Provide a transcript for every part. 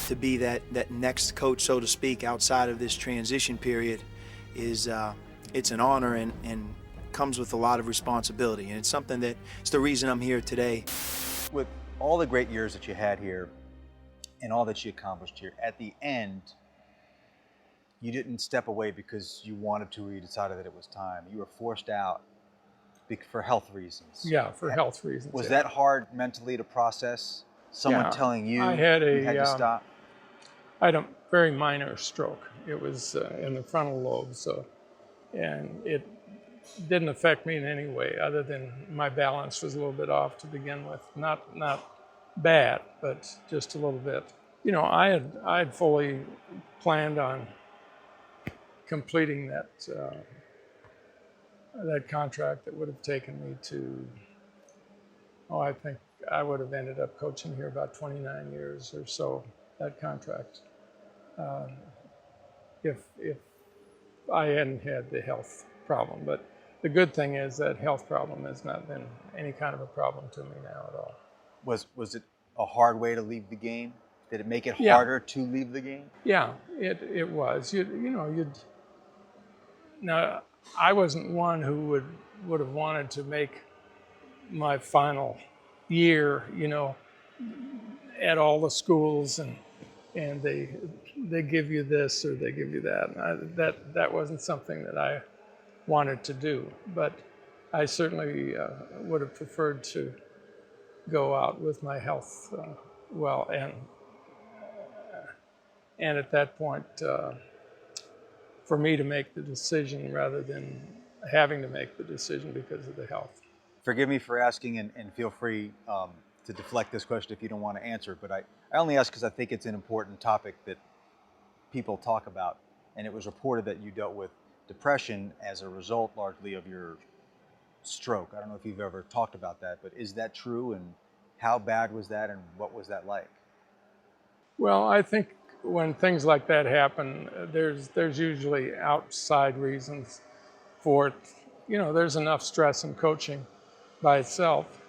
to be that next coach, so to speak, outside of this transition period is it's an honor and comes with a lot of responsibility. And it's something that it's the reason I'm here today. With all the great years that you had here and all that you accomplished here, at the end, you didn't step away because you wanted to or you decided that it was time. You were forced out for health reasons. Yeah, for health reasons. Was yeah. that hard mentally to process? Someone telling you I had you had to stop? I had a very minor stroke. It was in the frontal lobe, and it didn't affect me in any way other than my balance was a little bit off to begin with. Not bad, but just a little bit. You know, I had fully planned on completing that contract that would have taken me to, I think I would have ended up coaching here about 29 years or so, that contract, if I hadn't had the health problem. But the good thing is that health problem has not been any kind of a problem to me now at all. Was it a hard way to leave the game? Did it make it Yeah. harder to leave the game? Yeah, it was. Now, I wasn't one who would have wanted to make my final year, at all the schools and they give you this or they give you that. And that wasn't something that I wanted to do, but I certainly would have preferred to go out with my health well, and at that point, for me to make the decision rather than having to make the decision because of the health. Forgive me for asking, and feel free to deflect this question if you don't want to answer it, but I only ask because I think it's an important topic that people talk about, and it was reported that you dealt with depression as a result largely of your stroke. I don't know if you've ever talked about that, but is that true, and how bad was that, and what was that like? Well, I think when things like that happen, there's usually outside reasons for it. There's enough stress in coaching by itself,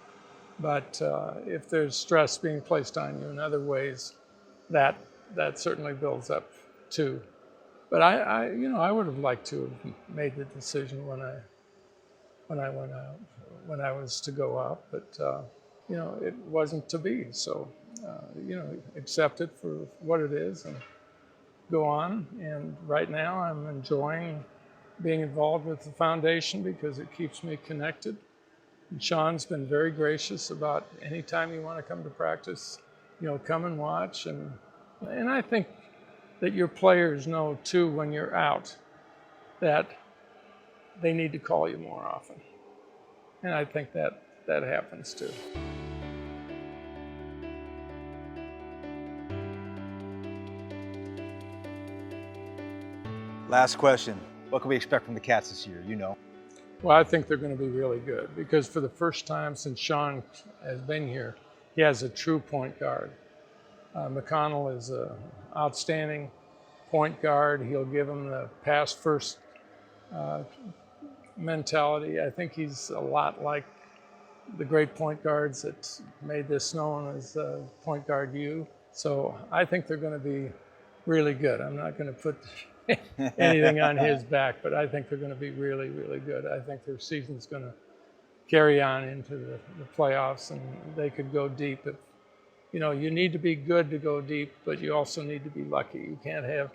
but if there's stress being placed on you in other ways, that certainly builds up too. But I would have liked to have made the decision when I went out, when I was to go out, but it wasn't to be. So accept it for what it is and go on. And right now I'm enjoying being involved with the foundation because it keeps me connected. And Sean's been very gracious about anytime you want to come to practice, come and watch. And I think that your players know too when you're out that they need to call you more often. And I think that happens too. Last question. What can we expect from the Cats this year? Well, I think they're going to be really good because for the first time since Sean has been here, he has a true point guard. McConnell is an outstanding point guard. He'll give him the pass first mentality. I think he's a lot like the great point guards that made this known as Point Guard U. So I think they're going to be really good. I'm not going to put anything on his back, but I think they're going to be really, really good. I think their season's going to carry on into the playoffs, and they could go deep. You need to be good to go deep, but you also need to be lucky. You can't have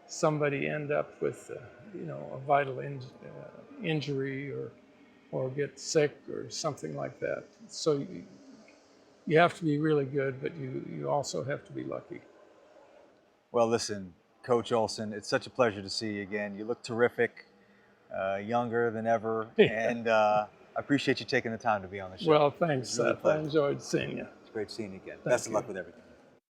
somebody end up with, a vital injury or get sick or something like that. So you have to be really good, but you also have to be lucky. Well, listen, Coach Olson, it's such a pleasure to see you again. You look terrific, younger than ever, and I appreciate you taking the time to be on the show. Well, thanks, Really Seth. I enjoyed seeing you. It's great seeing you again. Thank Best of you. luck with everything.